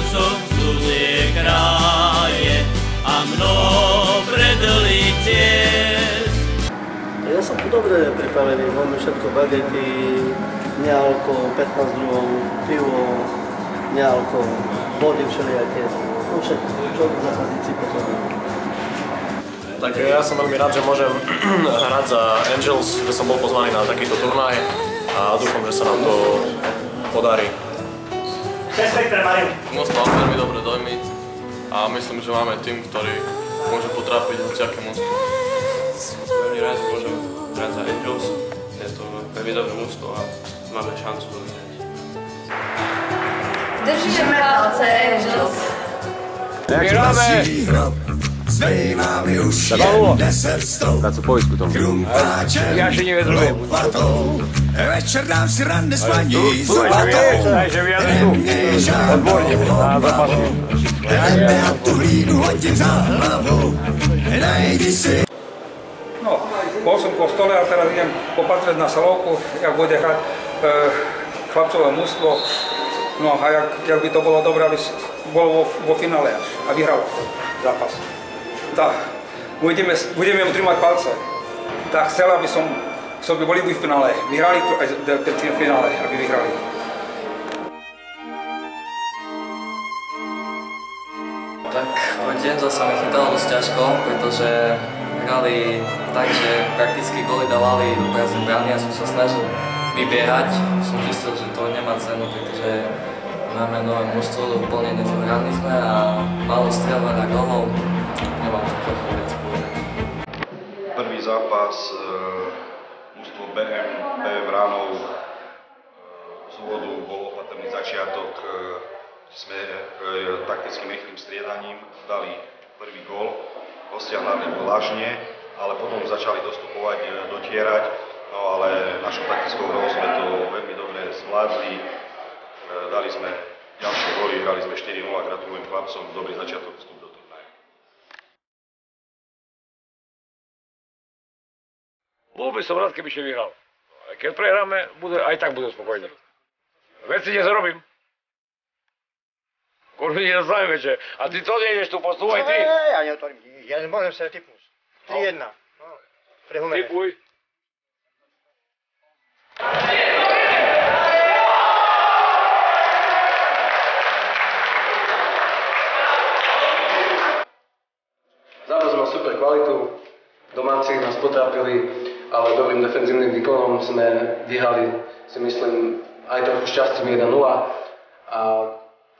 som cudzie kraje a mnou predlý cieľ. Ja som tu dobre pripravený, máme všetko bagety, nealko, 15 druhov, pivo, nealko, vody všelijaké, no všetko, čo za tradícii potrebujem. Tak ja som veľmi rád, že môžem hrať za Angels, že som bol pozvaný na takýto turnaj a dúfam, že sa nám to podarí. Mužstvo mám veľmi dobré dojmy a myslím, že máme tým, ktorý môže potrápiť hociaké mužstvo. Veľmi rád môžem hrať za Angels, je to veľmi dobré mužstvo a máme šancu to vyhrať. Držíme palce, Angels. Vyhráme! Zabavulo! Kad su povisku tomu. Ja še nije druge. Večer dám si rande s paní Zlatou. Dajže vyjadri tu. Odborně na zápasu. Hrajme a tu hlínu hodím za hlavu. Najdi si. No, bol som v kostole a teraz idem popatrieť na Salovku, jak bude hrať chlapcové mužstvo. No a jak by to bolo dobré, aby bolo vo finále až a vyhralo zápas. Tak, budeme mu trimať palce. Tak chcel, aby by boli v finále. Vyhrali to aj v finále, aby vyhrali. Tak Denzel sa mi chytalo dosť ťažko, pretože hrali tak, že prakticky góly dávali do prázdnej brány a som sa snažil vybiehať. Som zistil, že to nemá cenu, pretože máme nové mužstvo, úplne nezohraní sme a málo strieľa na gólov. Nemám to viac povedať. Prvý zápas mužstvo BM Vránov z úvodu bol opatrný začiatok. Sme taktickým rýchlym striedaním dali prvý gól, hostia hrali vlažne, ale potom začali dostupovať, dotierať, no ale našou taktickou hrou sme to veľmi dobre zvládli. Dali sme ďalšie góly, hrali sme 4-0, gratulujem chlapcom, dobrý začiatok vstup do turnaja. Bol by som rád, keby ešte vyhral. Keď prehráme, aj tak budem spokojný. Veci nezarobím. Kurva, nie znám večer. A ty to nejdeš tu postúvaj, ty? Ja neotvorím. Ja môžem sa typnúť. 3-1. Pre Humene. Typuj. Zápas mal super kvalitu, domáci nás potrápili, ale dobrým defenzívnym výkonom sme vyhrali, si myslím, aj trochu šťastím 1-0 a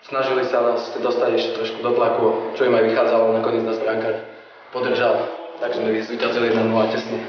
snažili sa nás dostať ešte trošku do tlaku, čo im aj vychádzalo, nakoniec nás brankár podržal, takže sme zvíťazili 1-0 tesne.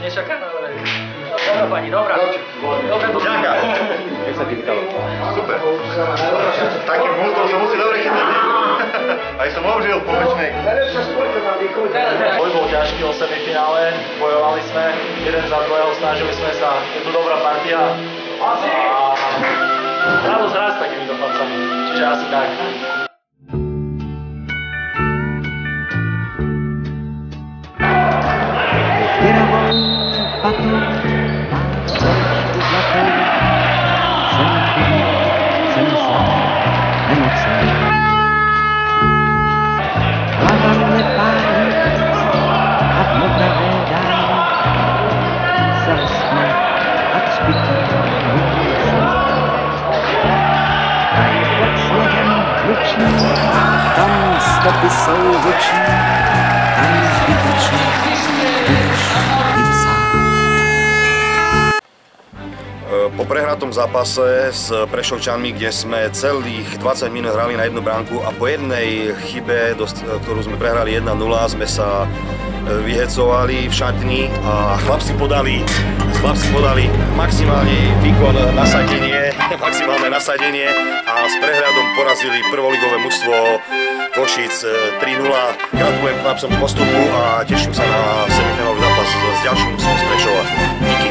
Nečakaná, ale... Dobrá pani, dobrá. Dobre, Ďaká. Jak sa ti vítalo? Super. Takým mústvom som musí dobre chytať. Aj som obžil po večnej. Boj bol ťažký o semifinále, bojovali sme jeden za druhého, snažili sme sa, je tu dobrá partia a radosť hrať s takýmito chlapcami, čiže asi tak. Stopy jsou vlčí, tam zbytečně budeš jim sám. Po prehre prehratom zápase s Prešovčanmi, kde sme celých 20 minút hrali na jednu bránku a po jednej chybe, ktorú sme prehrali 1-0, sme sa vyhecovali v šatni a chlapci podali maximálne výkon, maximálne nasadenie a s prehľadom porazili prvoligové mužstvo Košic 3-0. Gratulujem chlapcom postupu a teším sa na semifinálový zápas s ďalším mužstvom z Prešova. Díky.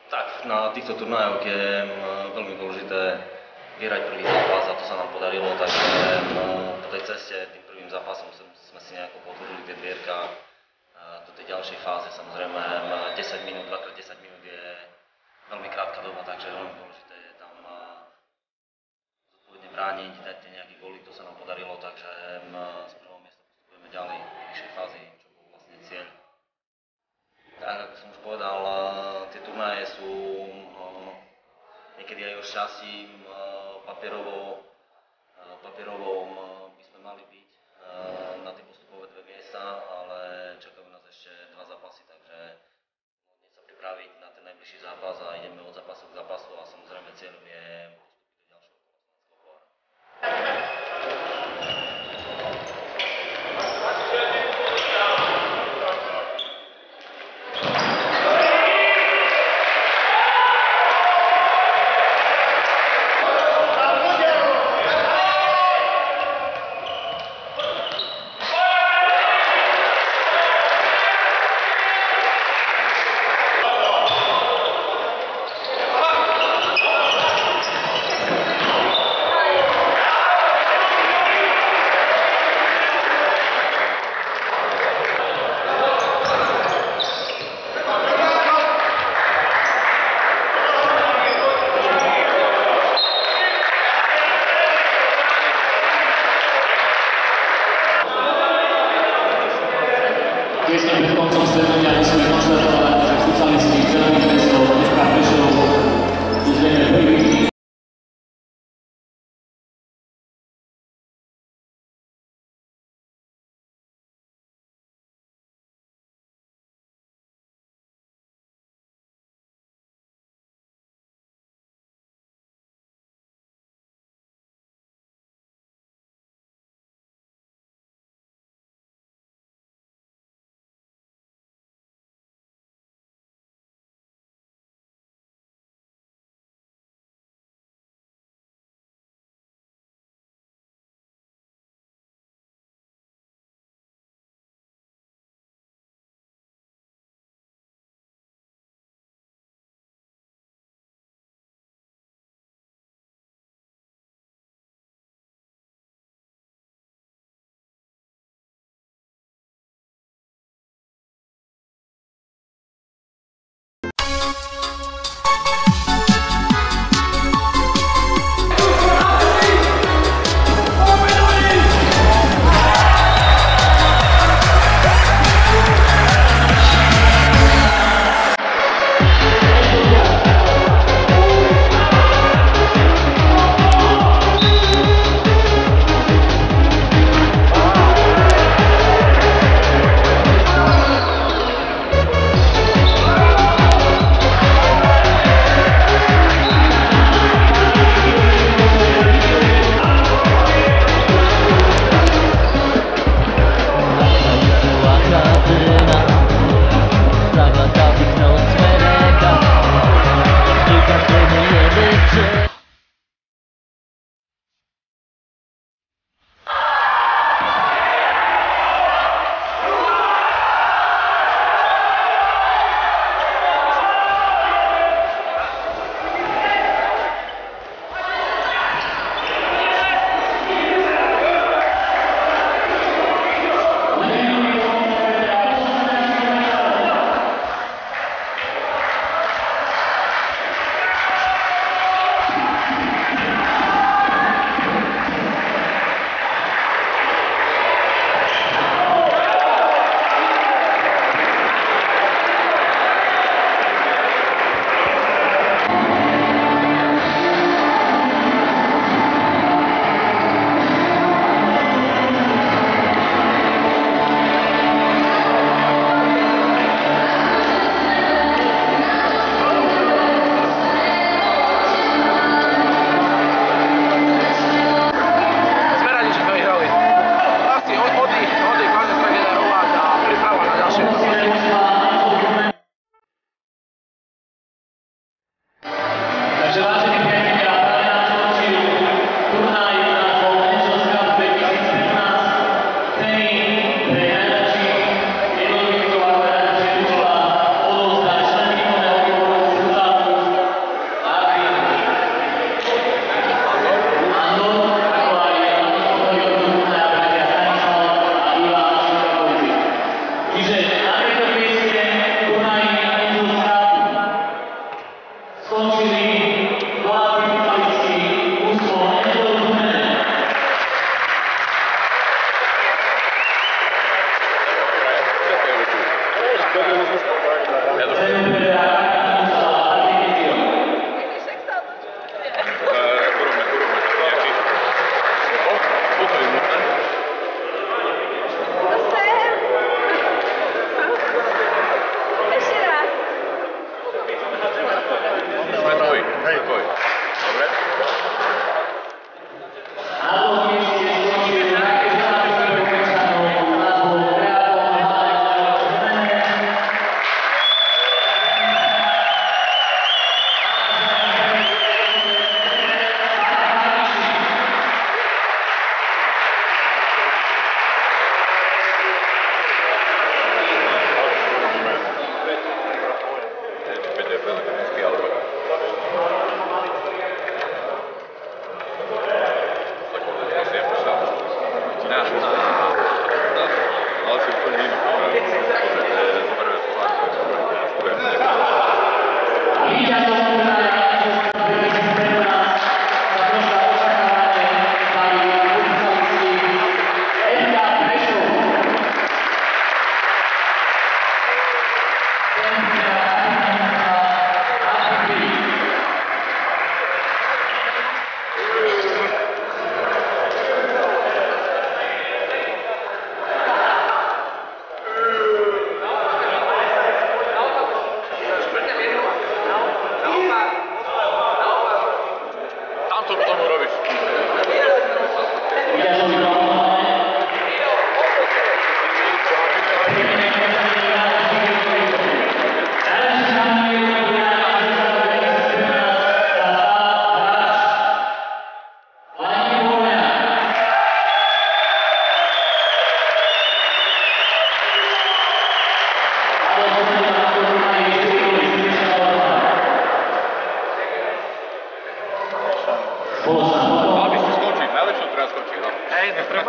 Tak, na týchto turnajoch je veľmi dôležité vyhrať prvý zápas a to sa nám podarilo, takže po tej ceste tým prvým zápasom sme si nejako potvrdili tie dvierka do tej ďalšej fáze. Samozrejme 10 minút, 2x10 minút je veľmi krátka doba, takže veľmi dôležité je tam zodpovedne brániť, dať nejaké góly, to sa nám podarilo, takže z prvého miesta postupujeme ďalej v vyššej fázi, čo bol vlastne cieľ. Tak, ako som už povedal, tie turnaje sú niekedy aj o šťastí, papierovo by sme mali byť na tie postupové 2 miesta, ale čakajú nás ešte 2 zápasy, takže hneď sa pripraviť na ten najbližší zápas a ideme od zápasu k zápasu a samozrejme cieľom je postúpiť do ďalšieho kola Slovenského pohára. Ale si úplne iný. Prvé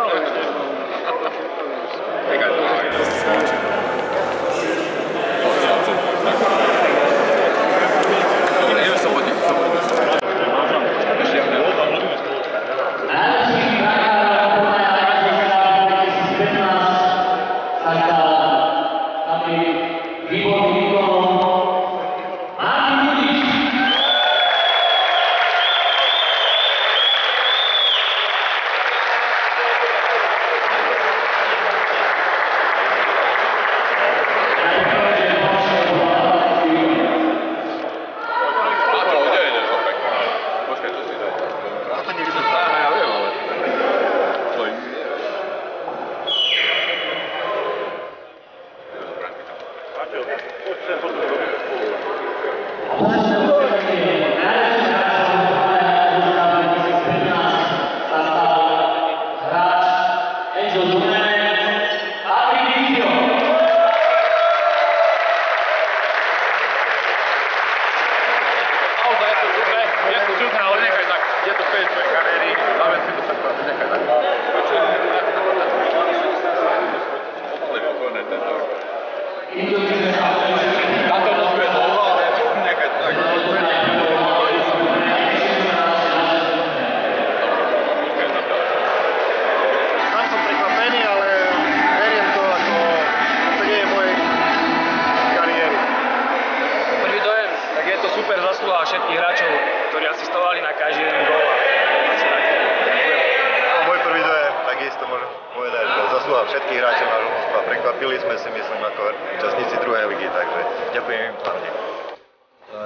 Všetkých hráčov nášho mužstva. Prekvapili sme si, myslím, ako účastníci druhej ligy, takže ďakujem im hlavne.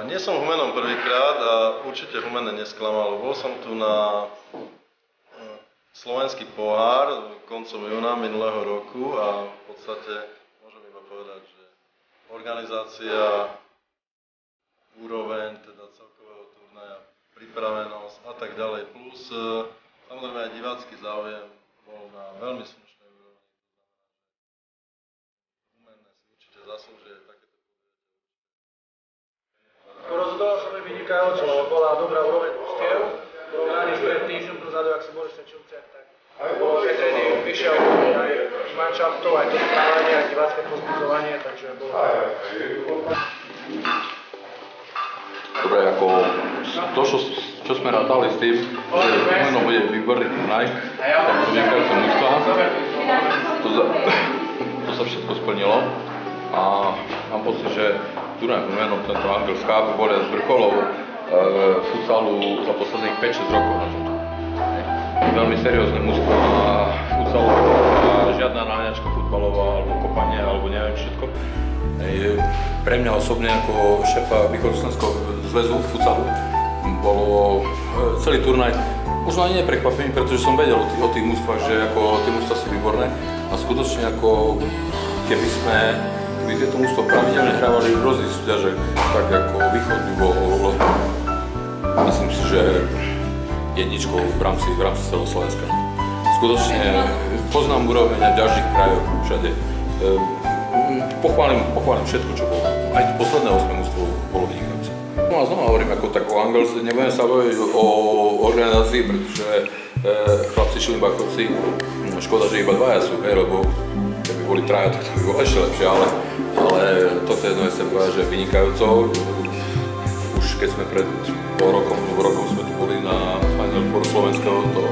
Nie som v Humennom prvýkrát a určite Humene nesklamal. Bol som tu na slovenský pohár koncom júna minulého roku a v podstate môžem iba povedať, že organizácia, úroveň teda celkového turnaja, pripravenosť a tak ďalej, plus samozrejme aj divácky záujem bol na veľmi slušnej úrovni. Humenné si určite zaslúžuje takéto podujatie. Rozhodoval sa mi vynikajúco, bola dobrá úroveň mužstiev. V porovnaní s pred týždňom dozadu, ak si môžeš sa čúcať, tak bolo tréning, vyšiel aj manšaftov, aj to správanie, aj divácké pozbudzovanie, takže bolo... Dobre, ako to, čo sme rátali s tým, že Humeno bude výborný turnaj, tam vynikajúce mužstva, to sa všetko splnilo a mám pocit, že turnaj Humeno, tento Angels Cup, bol z vrcholov futsalu za posledných 5-6 rokov. Veľmi seriózne mužstvo a futsalu a žiadna náňačka futbalová alebo kopanie alebo neviem všetko. Pre mňa osobne ako šéfa Východoslovenského zväzu futsalu bolo celý turnaj možno ani neprekvapený, pretože som vedel o tých mužstvách, že ako tie mužstvá sú výborné a skutočne ako keby tieto mužstva pravidelne hrávali v rôznych súťažach, tak ako Východ by bol, myslím si, že jedničkou v rámci celého Slovenska. Skutočne poznám úroveň aj ďalších krajov všade. Pochválim všetko, čo bolo. Aj posledné 8 mužstvo bolo vynikajúce. No a znova hovorím ako tak o Angels, nebudem sa baviť o organizácii, pretože chlapci Šilimbachovci škoda, že iba dvaja sú, lebo keby boli traja, tak to by bolo ešte lepšie, ale toto jedno je sa povedať, že vynikajúco. Už keď sme pred pol rokom sme tu boli na Final Four slovenského, to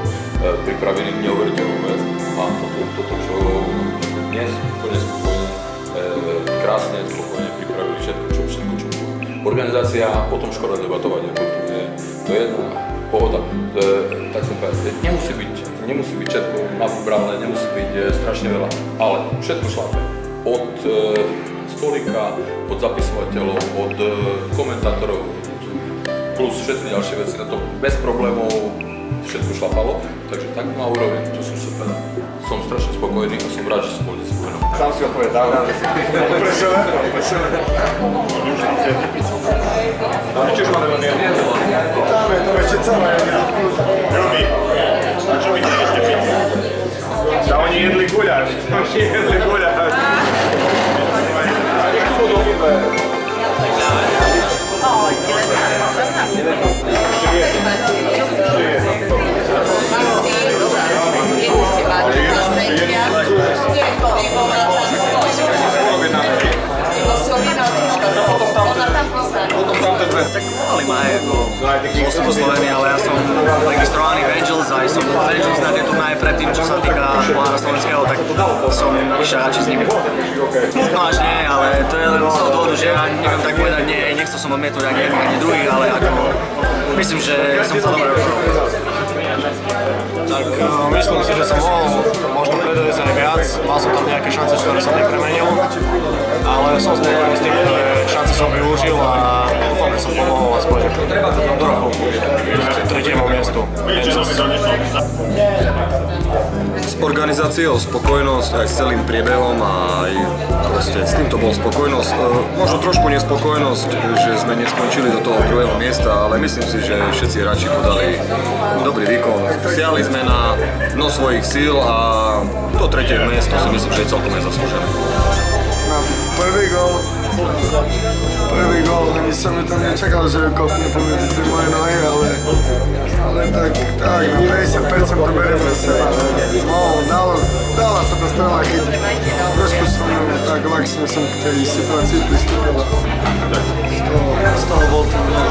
pripravili neuveriteľnú vec a toto čo dnes úplne spokojne, krásne, spokojne pripravili všetko, čo bolo. Organizácia, o tom škoda debatovať, to je jedna pohoda, tak som povedal, nemusí byť všetko nabubrané, nemusí byť strašne veľa, ale všetko šlape. Od stolika, od zapisovateľov, od komentátorov, plus všetky ďalšie veci na to bez problémov všetko šlapalo, takže tak na úroveň, to som super. Som strašne spokojný a som rád, že som bol dnes spojený. Sám si odpovedal, že si presele. Dáme tiež máme veľmi jedno. Dáme, to ešte celé. Ľubí, a čo vidíte ešte pizzu? Da oni jedli guľaš. Nechcú do hube. Tak volali ma aj ako som oslovený, ale ja som registrovaný v Angels a som v Angels na tie turnaje predtým, čo sa týka pohára slovenského, tak som išiel radšej s nimi. No až nie, ale to je len z toho dôvodu, že ja neviem tak povedať, nechcel som odmietnúť ani jedných, ani druhých, ale ako myslím, že som sa dobre rozhodol. Tak myslím si, že som mohol možno predvedieť aj viac, mal som tam nejaké šance, ktoré som nepremenil, ale som spokojný s tým, že šance som využil a dúfam, že som pomohol aspoň do roku k tretiemu miestu. S organizáciou spokojnosť aj s celým priebehom a aj proste s týmto bol spokojnosť. Možno trošku nespokojnosť, že sme neskončili do toho druhého miesta, ale myslím si, že všetci hráči podali dobrý výkon. Siahli sme na dno svojich síl a to tretie miesto si myslím, že je celkom nezaslúžené. Prvý gól, ani som tam nečakal, že kopne pomedzi tie moje nohy, ale tak, na 50% to beriem za seba. Dala sa tá strela chytiť. Trošku som tak laxne som k tej situácii pristúpil. Z toho bol ten gól.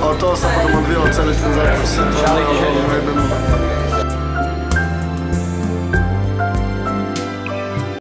Ale toho sa potom odvíjal celý ten zápas. To bolo 1-0.